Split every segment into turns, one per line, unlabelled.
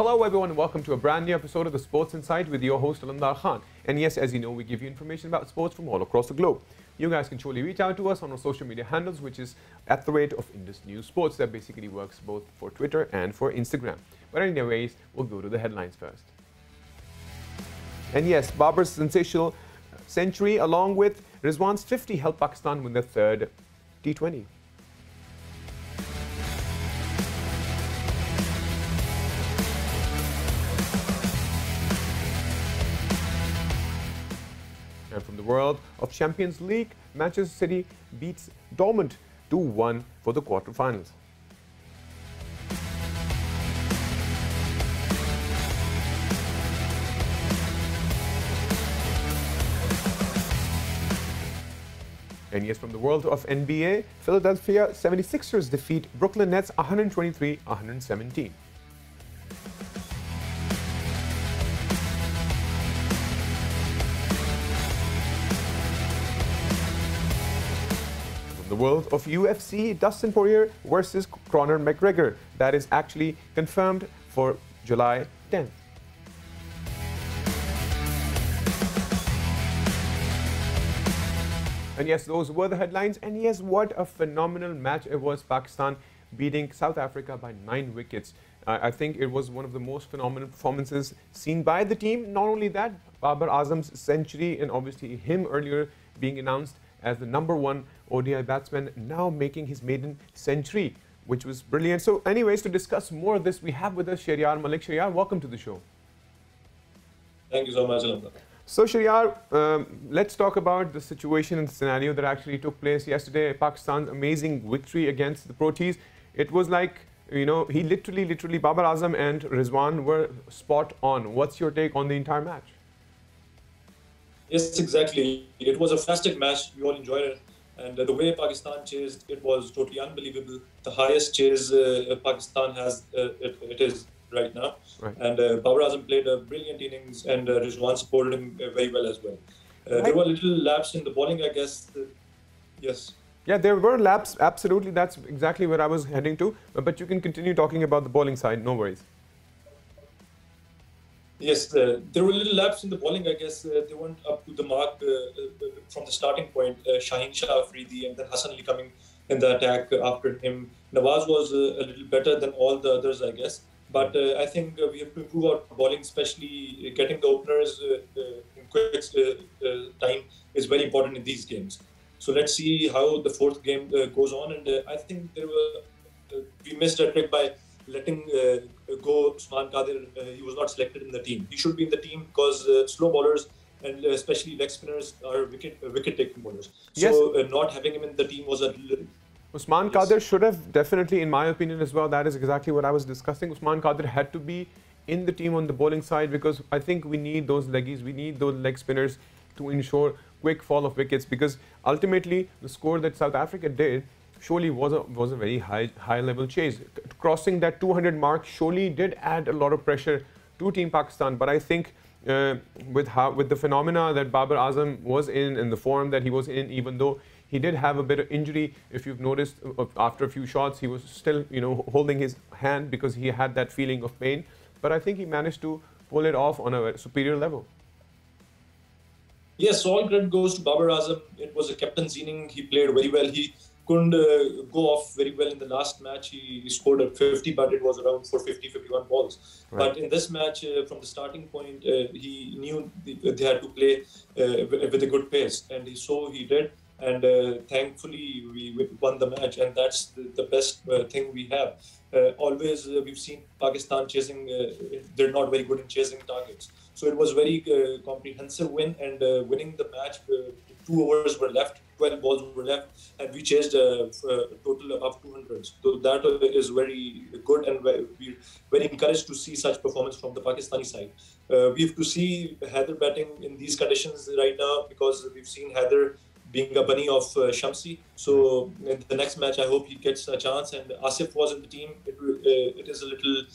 Hello everyone and welcome to a brand new episode of the Sports Insight with your host Alamdar Khan. And yes, as you know, we give you information about sports from all across the globe. You guys can surely reach out to us on our social media handles, which is @Indus News Sports. That basically works both for Twitter and for Instagram. But anyways, we'll go to the headlines first. And yes, Babar's sensational century along with Rizwan's 50 helped Pakistan win their third T20. And from the world of Champions League, Manchester City beats Dortmund 2-1 for the quarterfinals. And yes, from the world of NBA, Philadelphia 76ers defeat Brooklyn Nets 123-117. The world of UFC, Dustin Poirier versus Conor McGregor. That is actually confirmed for July 10th. And yes, those were the headlines. And yes, what a phenomenal match it was. Pakistan beating South Africa by 9 wickets. I think it was one of the most phenomenal performances seen by the team. Not only that, Babar Azam's century and obviously him earlier being announced as the #1 ODI batsman, now making his maiden century, which was brilliant. So anyways, to discuss more of this, we have with us Shahryar Malik. Shahryar, welcome to the show.
Thank you so much, Alamdar.
So Shahryar, let's talk about the situation and scenario that actually took place yesterday. Pakistan's amazing victory against the Proteas. It was like, you know, he literally, Babar Azam and Rizwan were spot on. What's your take on the entire match?
Yes, exactly. It was a fantastic match. We all enjoyed it. And the way Pakistan chased, it was totally unbelievable. The highest chase Pakistan has, it is right now.
Right.
And Babar Azam played a brilliant innings and Rizwan supported him very well as well. There were little laps in the bowling, I guess. Yes.
Yeah, there were laps, absolutely. That's exactly where I was heading to. But you can continue talking about the bowling side, no worries.
Yes, there were little laps in the bowling. I guess they weren't up to the mark from the starting point. Shaheen Shah Afridi and then Hassan Ali coming in the attack after him. Nawaz was a little better than all the others, I guess. But I think we have to improve our bowling, especially getting the openers in quick time is very important in these games. So let's see how the fourth game goes on. And I think we missed a trick by letting go Usman Qadir. He was not selected in the team. He should be in the team because slow bowlers and especially leg spinners are wicket-taking bowlers.
Yes.
So not having him in the team was a little...
Usman Qadir should have definitely, in my opinion as well, that is exactly what I was discussing. Usman Qadir had to be in the team on the bowling side because I think we need those leggies, we need those leg spinners to ensure quick fall of wickets, because ultimately the score that South Africa did surely was a very high level chase. Crossing that 200 mark surely did add a lot of pressure to Team Pakistan. But I think with the phenomena that Babar Azam was in and the form that he was in, even though he did have a bit of injury, if you've noticed, after a few shots, he was still, you know, holding his hand because he had that feeling of pain. But I think he managed to pull it off on a superior level.
Yes, all credit goes to Babar Azam. It was a captain's inning. He played very well. He couldn't go off very well in the last match. He scored a 50, but it was around for 51 balls. Right. But in this match, from the starting point, he knew they had to play with a good pace. And so he did. And thankfully, we won the match. And that's the best thing we have. Always, we've seen Pakistan chasing, they're not very good in chasing targets. So it was a very comprehensive win, and winning the match, 2 overs were left, 12 balls were left, and we chased a total above 200. So that is very good, and we're very encouraged to see such performance from the Pakistani side. We have to see Haider batting in these conditions right now, because we've seen Haider being a bunny of Shamsi. So in the next match, I hope he gets a chance. And Asif was in the team. It is a little...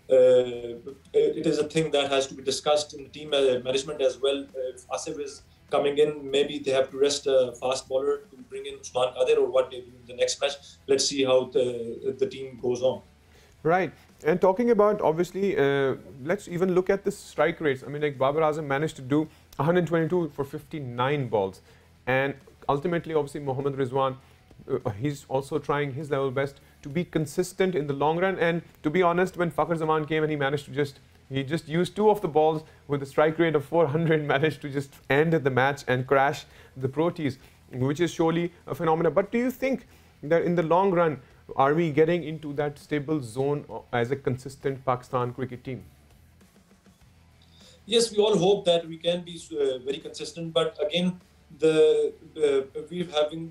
it is a thing that has to be discussed in the team management as well. If Asif is coming in, maybe they have to rest a fast bowler to bring in Usman Qadir, or what they do in the next match. Let's see how the team goes on.
Right. And talking about, obviously, let's even look at the strike rates. I mean, like Babar Azam managed to do 122 for 59 balls. And ultimately, obviously, Mohammad Rizwan, he's also trying his level best to be consistent in the long run. And to be honest, when Fakhar Zaman came and he managed to he just used 2 of the balls with a strike rate of 400, managed to just end the match and crash the Proteas, which is surely a phenomenon. But do you think that in the long run, are we getting into that stable zone as a consistent Pakistan cricket team?
Yes, we all hope that we can be very consistent. But again, we're having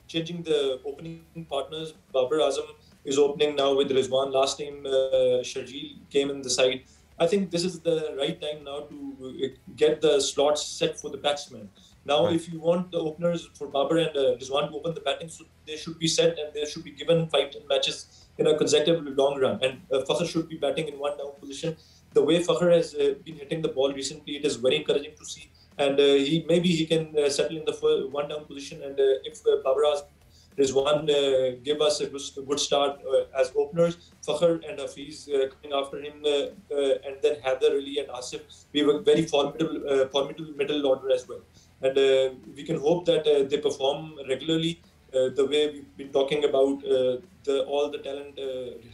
changing the opening partners. Babar Azam is opening now with Rizwan. Last time Sharjeel came in the side. I think this is the right time now to get the slots set for the batsmen. Now, if you want the openers for Babar and Rizwan to open the batting, so they should be set and they should be given 5-10 matches in a consecutive long run. And Fakhar should be batting in one down position. The way Fakhar has been hitting the ball recently, it is very encouraging to see. And maybe he can settle in the one down position. And if Babar Rizwan give us a good start as openers, Fakhar and Hafiz coming after him, and then Haider Ali and Asif, we were very formidable middle order as well. And we can hope that they perform regularly the way we've been talking about all the talent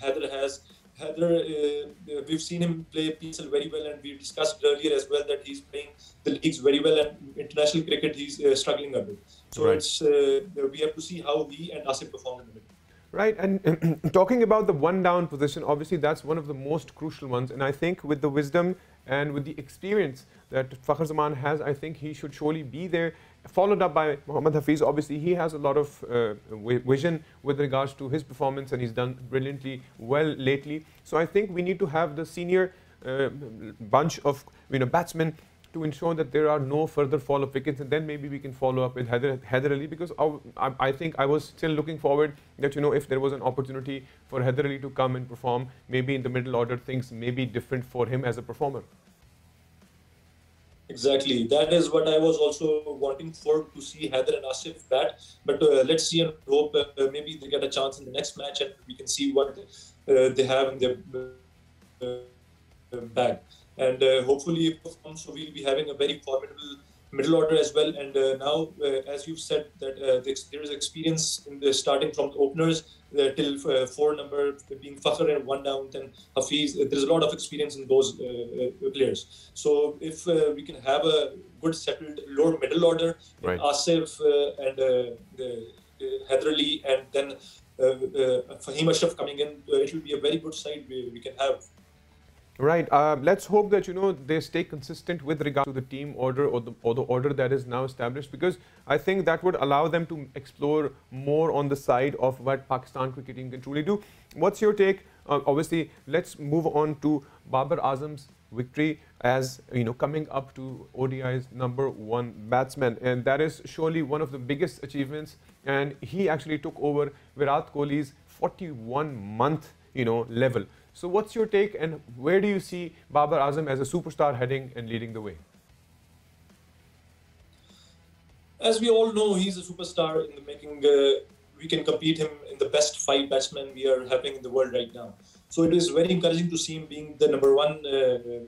Haider has. Haider, we've seen him play PSL very well, and we discussed earlier as well that he's playing the leagues very well, and international cricket he's struggling a bit. So it's we have to see how he and Asif perform in the middle.
Right, and talking about the one down position, obviously that's one of the most crucial ones. And I think with the wisdom and with the experience that Fakhar Zaman has, I think he should surely be there. Followed up by Mohammad Hafiz. Obviously, he has a lot of vision with regards to his performance, and he's done brilliantly well lately. So I think we need to have the senior bunch of batsmen to ensure that there are no further fall of wickets, and then maybe we can follow up with Haider Ali, because I think I was still looking forward that if there was an opportunity for Haider Ali to come and perform, maybe in the middle order things may be different for him as a performer.
Exactly, that is what I was also wanting to see Haider and Asif bat. But let's see and hope maybe they get a chance in the next match, and we can see what they have in their bag. And hopefully perform, so we'll be having a very formidable middle order as well. And now, as you've said, that there is experience in the starting from the openers till 4 number being Fakhar and 1 down, then Hafiz. There's a lot of experience in those players. So if we can have a good settled lower middle order, Asif and Haider Ali, and then Fahim Ashraf coming in, it will be a very good side we can have.
Right. Let's hope that they stay consistent with regard to the team order or the order that is now established, because I think that would allow them to explore more on the side of what Pakistan cricket team can truly do. What's your take? Obviously, let's move on to Babar Azam's victory as coming up to ODI's #1 batsman, and that is surely one of the biggest achievements. And he actually took over Virat Kohli's 41-month level. So what's your take, and where do you see Babar Azam as a superstar heading and leading the way?
As we all know, he's a superstar in the making. We can compete him in the best 5 batsmen we are having in the world right now. So it is very encouraging to see him being the #1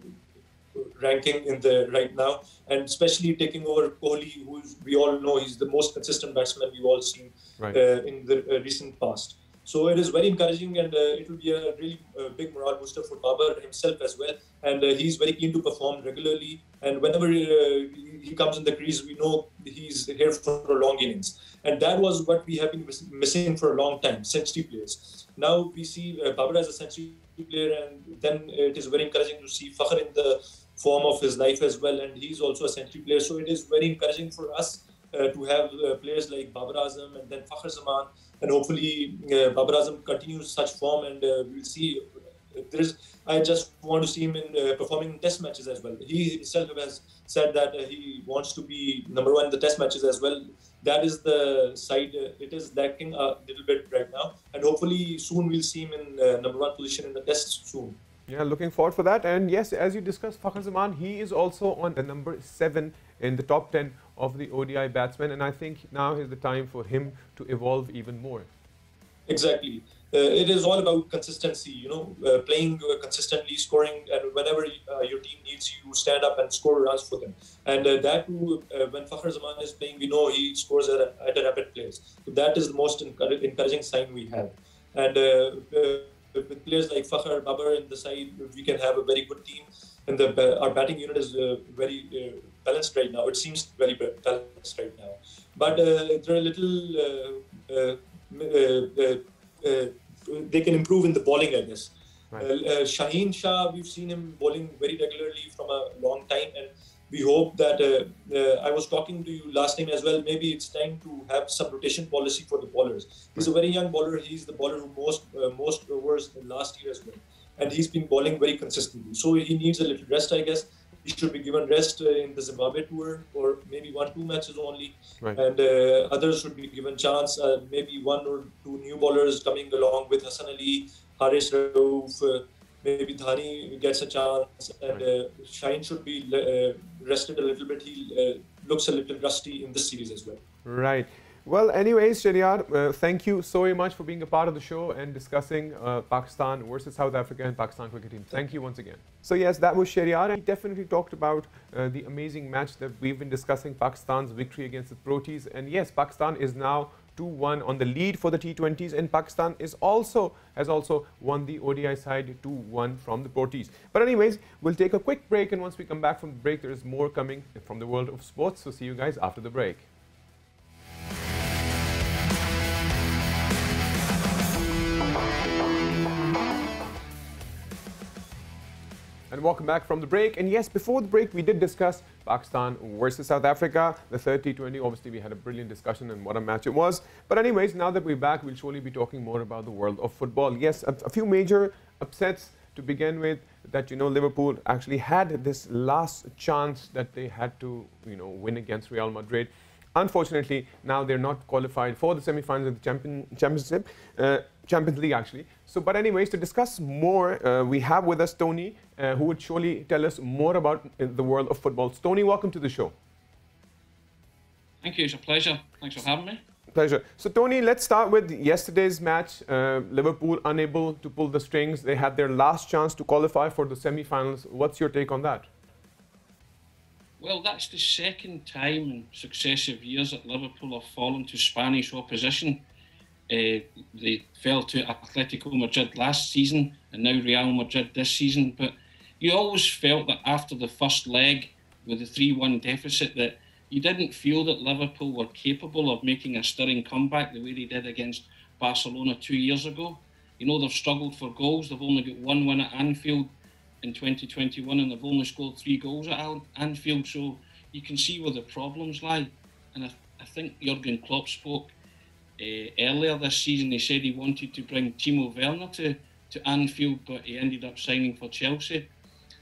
ranking in the right now, and especially taking over Kohli, who we all know he's the most consistent batsman we've all seen in the recent past. So it is very encouraging, and it will be a really big morale booster for Babar himself as well. And he's very keen to perform regularly. And whenever he comes in the crease, we know he's here for a long innings. And that was what we have been missing for a long time, century players. Now we see Babar as a century player, and then it is very encouraging to see Fakhar in the form of his life as well. And he's also a century player. So it is very encouraging for us to have players like Babar Azam and then Fakhar Zaman, and hopefully Babar Azam continues such form, and we'll see. I just want to see him in performing in test matches as well. He himself has said that he wants to be #1 in the test matches as well. That is the side it is lacking a little bit right now, and hopefully soon we'll see him in #1 position in the test soon.
Yeah, looking forward for that. And yes, as you discussed, Fakhar Zaman, he is also on the #7 in the top 10 of the ODI batsmen, and I think now is the time for him to evolve even more.
Exactly. it is all about consistency, playing consistently, scoring, and whenever your team needs you, stand up and score runs for them. And that too, when Fakhar Zaman is playing, we know he scores at a rapid pace. So that is the most encouraging sign we have. And with players like Fakhar, Babar in the side, we can have a very good team. And our batting unit is very balanced right now. It seems very balanced right now. But there are little... they can improve in the bowling, I guess. Right. Shaheen Shah, we've seen him bowling very regularly from a long time, and we hope that I was talking to you last time as well. Maybe it's time to have some rotation policy for the bowlers. He's a very young bowler. He's the bowler who most overs last year as well, and he's been bowling very consistently. So he needs a little rest, I guess. He should be given rest in the Zimbabwe tour, or maybe 1-2 matches only. Right. And others should be given chance. Maybe 1 or 2 new bowlers coming along with Hassan Ali, Haris Rauf, maybe Dhani gets a chance. And Shaheen should be rested a little bit. He looks a little rusty in this series as well.
Right. Well, anyways, Shahryar, thank you so much for being a part of the show and discussing Pakistan versus South Africa and Pakistan cricket team. Thank you once again. So yes, that was Shahryar. He definitely talked about the amazing match that we've been discussing, Pakistan's victory against the Proteas. And yes, Pakistan is now 2-1 on the lead for the T20s, and Pakistan has also won the ODI side 2-1 from the Proteas. But anyways, we'll take a quick break, and once we come back from the break, there is more coming from the world of sports. So see you guys after the break. And welcome back from the break. And yes, before the break, we did discuss Pakistan versus South Africa, the third T20. Obviously, we had a brilliant discussion and what a match it was. But anyways, now that we're back, we'll surely be talking more about the world of football. Yes, a few major upsets to begin with, that, Liverpool actually had this last chance that they had to, win against Real Madrid. Unfortunately, now they're not qualified for the semi-finals of the Champions League, actually. So, but anyways, to discuss more, we have with us Tony, who would surely tell us more about the world of football. Tony, welcome to the show.
Thank you. It's a pleasure. Thanks for having me.
Pleasure. So, Tony, let's start with yesterday's match. Liverpool unable to pull the strings. They had their last chance to qualify for the semi-finals. What's your take on that?
Well, that's the second time in successive years that Liverpool have fallen to Spanish opposition. They fell to Atletico Madrid last season and now Real Madrid this season. But you always felt that after the first leg with the 3-1 deficit that you didn't feel that Liverpool were capable of making a stirring comeback the way they did against Barcelona 2 years ago. They've struggled for goals. They've only got 1 win at Anfield in 2021, and they've only scored 3 goals at Anfield. So you can see where the problems lie. And I think Jurgen Klopp spoke earlier this season. He said he wanted to bring Timo Werner to Anfield, but he ended up signing for Chelsea.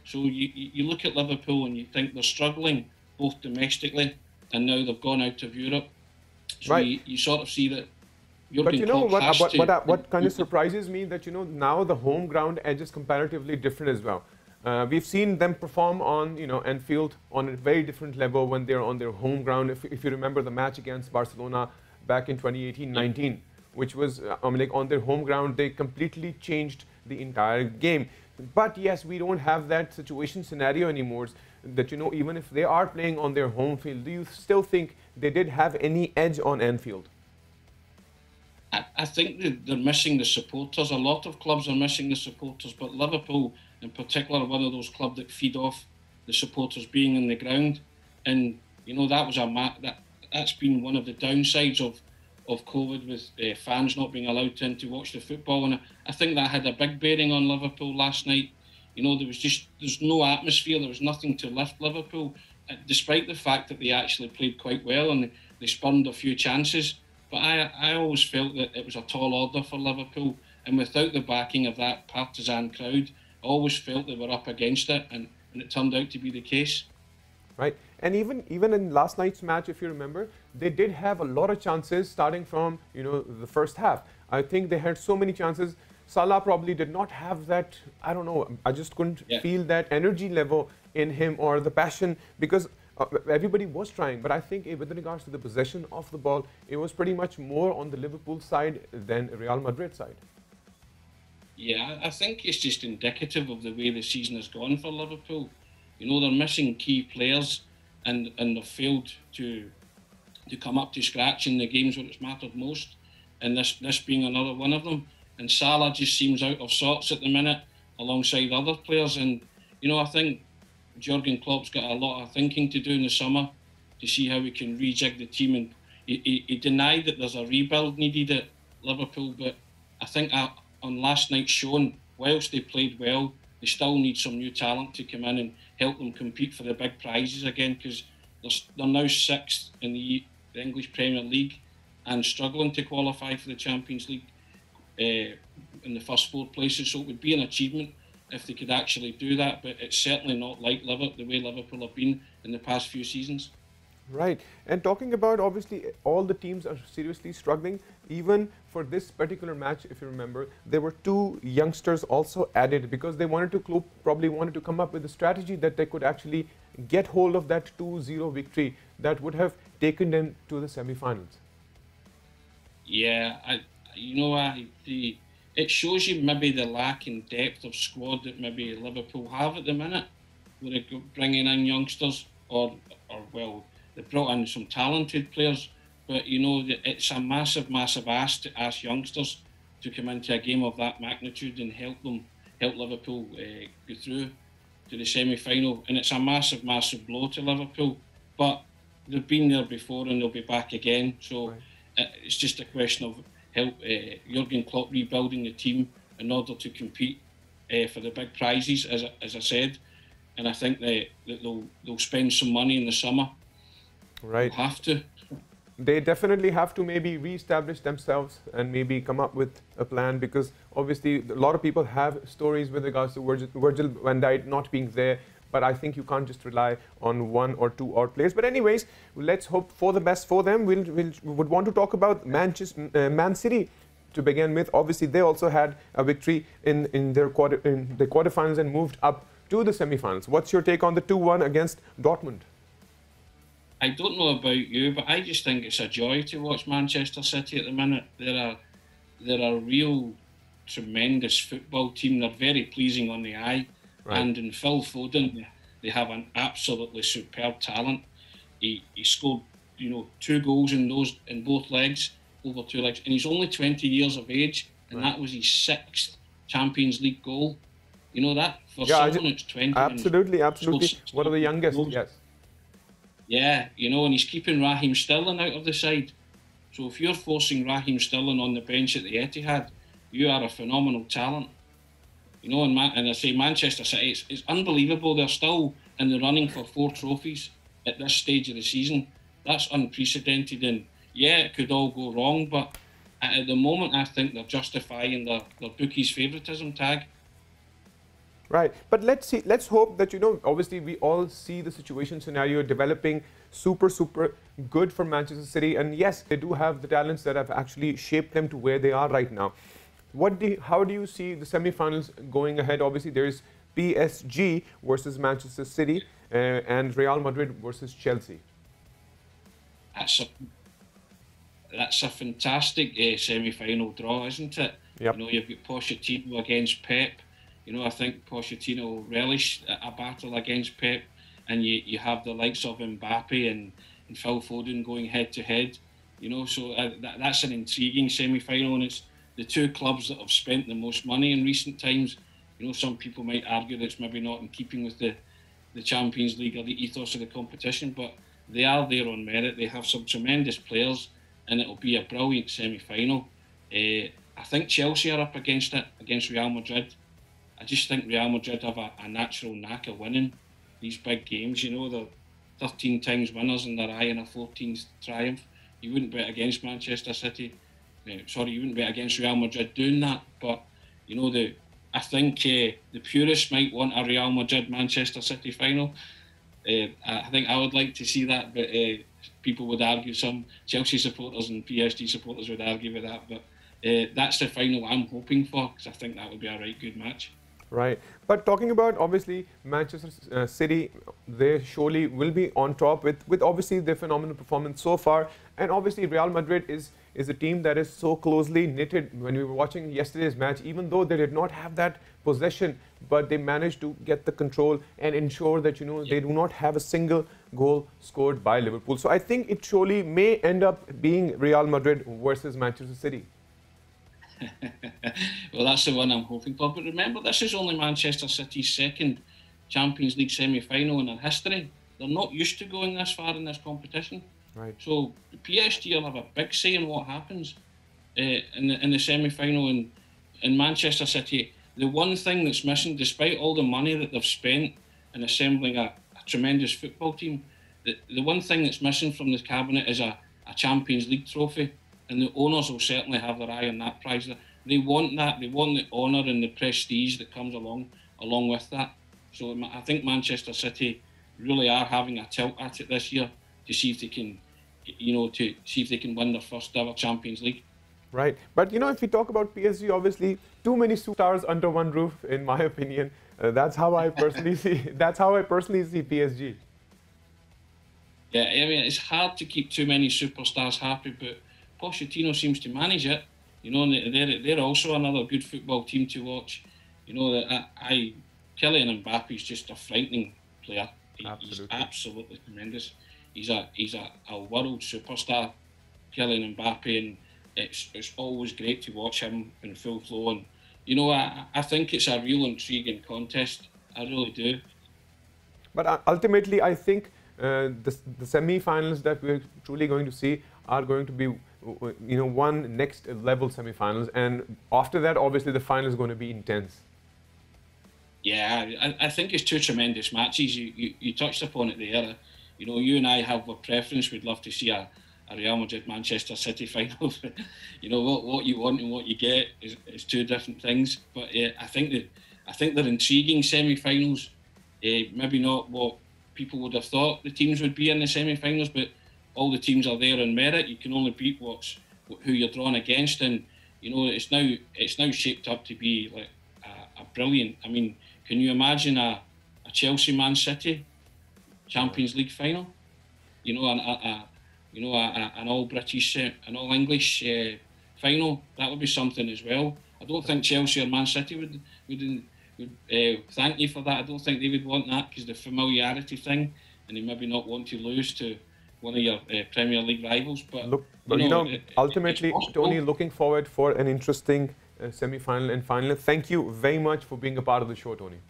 So you look at Liverpool and you think they're struggling both domestically, and now they've gone out of Europe. So right. you sort of see that Jurgen Klopp
what kind of surprises me that, now the home ground edge is comparatively different as well. We've seen them perform on, Anfield on a very different level when they're on their home ground. If you remember the match against Barcelona back in 2018-19, which was like on their home ground, they completely changed the entire game. But yes, we don't have that situation scenario anymore. That, even if they are playing on their home field, do you still think they did have any edge on Anfield?
I think they're missing the supporters. A lot of clubs are missing the supporters, but Liverpool in particular are one of those clubs that feed off the supporters being in the ground. And, that was that's been one of the downsides of COVID, with fans not being allowed in to watch the football. And I think that had a big bearing on Liverpool last night. There's no atmosphere. There was nothing to lift Liverpool, despite the fact that they actually played quite well and they spurned a few chances. But I always felt that it was a tall order for Liverpool, and without the backing of that partisan crowd, I always felt they were up against it, and it turned out to be the case.
Right, and even in last night's match, if you remember, they did have a lot of chances starting from the first half. I think they had so many chances. Salah probably did not have that. I don't know. I just couldn't feel that energy level in him or the passion, because everybody was trying. But I think with regards to the possession of the ball, it was pretty much more on the Liverpool side than Real Madrid side.
Yeah, I think it's just indicative of the way the season has gone for Liverpool. You know, they're missing key players, and they've failed to come up to scratch in the games where it's mattered most, and this being another one of them. And Salah just seems out of sorts at the minute, alongside other players. And you know, I think Jurgen Klopp's got a lot of thinking to do in the summer to see how we can rejig the team. And he denied that there's a rebuild needed at Liverpool, but I think on last night's showing, whilst they played well, they still need some new talent to come in and help them compete for the big prizes again, because they're now sixth in the English Premier League and struggling to qualify for the Champions League in the first four places. So it would be an achievement if they could actually do that, but it's certainly not like the way Liverpool have been in the past few seasons.
Right. And talking about, obviously, all the teams are seriously struggling. Even for this particular match, if you remember, there were two youngsters also added because they wanted to, probably wanted to come up with a strategy that they could actually get hold of that 2-0 victory that would have taken them to the semi-finals.
Yeah, it shows you maybe the lack in depth of squad that maybe Liverpool have at the minute, where they're bringing in youngsters or well, they brought in some talented players, but you know, it's a massive ask to ask youngsters to come into a game of that magnitude and help Liverpool go through to the semi-final. And it's a massive blow to Liverpool, but they've been there before and they'll be back again. So it's just a question of Jurgen Klopp rebuilding the team in order to compete for the big prizes, as I said. And I think that they'll spend some money in the summer.
Right.
They'll have to.
They definitely have to maybe re-establish themselves and maybe come up with a plan, because obviously a lot of people have stories with regards to Virgil van Dijk not being there. But I think you can't just rely on one or two odd players. But anyways, let's hope for the best for them. We would want to talk about Man City to begin with. Obviously, they also had a victory in the quarterfinals and moved up to the semi-finals. What's your take on the 2-1 against Dortmund?
I don't know about you, but I just think it's a joy to watch Manchester City at the minute. They're a real tremendous football team. They're very pleasing on the eye. Right. And in Phil Foden, they have an absolutely superb talent. He scored, 2 goals in both legs, over 2 legs, and he's only 20 years of age, and that was his 6th Champions League goal. You know that? For someone who's 20.
Absolutely. One of the youngest, goals. Yes.
Yeah, and he's keeping Raheem Sterling out of the side. So if you're forcing Raheem Sterling on the bench at the Etihad, you are a phenomenal talent. And I say Manchester City, it's unbelievable. They're still in the running for 4 trophies at this stage of the season. That's unprecedented. And yeah, it could all go wrong, but at the moment, I think they're justifying their bookies' favouritism tag.
Right, but let's hope that, obviously we all see the situation scenario developing super good for Manchester City. And yes, they do have the talents that have actually shaped them to where they are right now. How do you see the semi-finals going ahead? Obviously, there is PSG versus Manchester City and Real Madrid versus Chelsea.
That's a fantastic semi-final draw, isn't it?
Yep.
You've got Pochettino against Pep. I think Pochettino will relish a battle against Pep, and you have the likes of Mbappe and Phil Foden going head-to-head. So that's an intriguing semi-final, and it's the 2 clubs that have spent the most money in recent times. Some people might argue that it's maybe not in keeping with the Champions League or the ethos of the competition, but they are there on merit. They have some tremendous players, and it'll be a brilliant semi-final. I think Chelsea are up against Real Madrid. I just think Real Madrid have a natural knack of winning these big games. They're 13 times winners in their eye and a 14th triumph. You wouldn't bet against Manchester City. You wouldn't bet against Real Madrid doing that. But, I think the purists might want a Real Madrid-Manchester City final. I think I would like to see that, but people would argue, some Chelsea supporters and PSG supporters would argue with that. But that's the final I'm hoping for, because I think that would be a right good match.
Right. But talking about, obviously, Manchester City, they surely will be on top with obviously their phenomenal performance so far. And obviously, Real Madrid is a team that is so closely knitted. When we were watching yesterday's match, even though they did not have that possession, but they managed to get the control and ensure that, they do not have a single goal scored by Liverpool. So I think it surely may end up being Real Madrid versus Manchester City.
Well, that's the one I'm hoping for. But remember, this is only Manchester City's second Champions League semi-final in their history. They're not used to going this far in this competition.
Right.
So PSG will have a big say in what happens in the semi-final. In Manchester City, the one thing that's missing, despite all the money that they've spent in assembling a tremendous football team, the one thing that's missing from the cabinet is a Champions League trophy. And the owners will certainly have their eye on that prize. They want that. They want the honour and the prestige that comes along with that. So I think Manchester City really are having a tilt at it this year to see if they can, win their first ever Champions League.
Right. But, if we talk about PSG, obviously, too many stars under one roof, in my opinion. That's how I personally see. That's how I personally see PSG.
Yeah, I mean, it's hard to keep too many superstars happy, but Pochettino seems to manage it, and they're also another good football team to watch. Kylian Mbappe is just a frightening player. He's absolutely tremendous. He's a world superstar, Kylian Mbappe, and it's always great to watch him in full flow. And I think it's a real intriguing contest. I really do.
But ultimately, I think the semi-finals that we're truly going to see are going to be, one next level semi-finals, and after that, obviously, the final is going to be intense.
Yeah, I think it's two tremendous matches. You touched upon it there. You and I have a preference. We'd love to see a Real Madrid Manchester City final. What you want and what you get is two different things. But I think they're intriguing semi-finals. Maybe not what people would have thought the teams would be in the semi-finals, but all the teams are there on merit. You can only beat who you're drawn against, and it's now shaped up to be like a brilliant. I mean, can you imagine a Chelsea Man City Champions League final? An all British, an all English final. That would be something as well. I don't think Chelsea or Man City would thank you for that. I don't think they would want that because the familiarity thing, and they maybe not want to lose to one of your Premier League rivals. But
ultimately, Tony, looking forward for an interesting semi-final and final. Thank you very much for being a part of the show, Tony.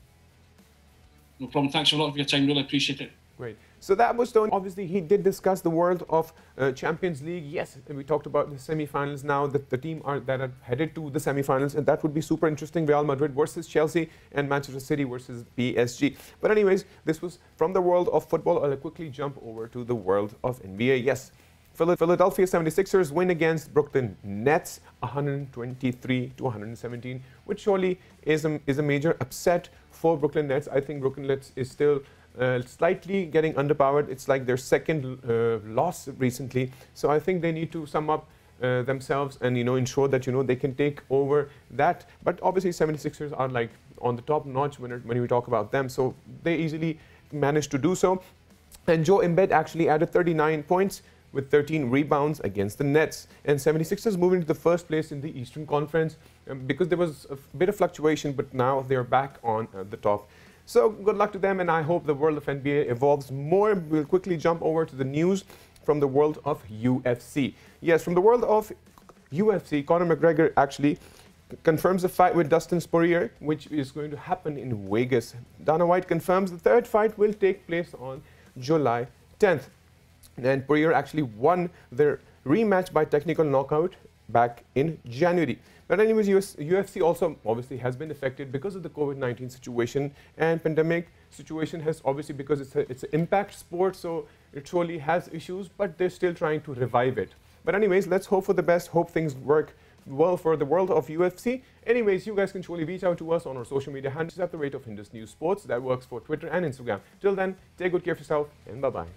No problem. Thanks a lot for your time. Really appreciate it.
Great. So that was Tony. Obviously, he did discuss the world of Champions League. Yes, and we talked about the semi-finals now. The team that are headed to the semi-finals, and that would be super interesting. Real Madrid versus Chelsea and Manchester City versus PSG. But anyways, this was from the world of football. I'll quickly jump over to the world of NBA. Yes, Philadelphia 76ers win against Brooklyn Nets 123-117, which surely is a major upset for Brooklyn Nets. I think Brooklyn Nets is still slightly getting underpowered. It's like their second loss recently. So I think they need to sum up themselves and ensure that they can take over that. But obviously 76ers are like on the top notch when we talk about them. So they easily managed to do so. And Joe Embiid actually added 39 points with 13 rebounds against the Nets. And 76ers moving to the first place in the Eastern Conference because there was a bit of fluctuation, but now they're back on the top. So good luck to them, and I hope the world of NBA evolves more. We'll quickly jump over to the news from the world of UFC. Yes, from the world of UFC, Conor McGregor actually confirms a fight with Dustin Poirier, which is going to happen in Vegas. Dana White confirms the third fight will take place on July 10th. And Poirier actually won their rematch by technical knockout back in January. But anyways, UFC also obviously has been affected because of the COVID-19 situation, and pandemic situation has obviously, because it's an impact sport, so it surely has issues, but they're still trying to revive it. But anyways, let's hope for the best, hope things work well for the world of UFC. Anyways, you guys can surely reach out to us on our social media handles at the rate of Indus News Sports. That works for Twitter and Instagram. Till then, take good care of yourself, and bye-bye.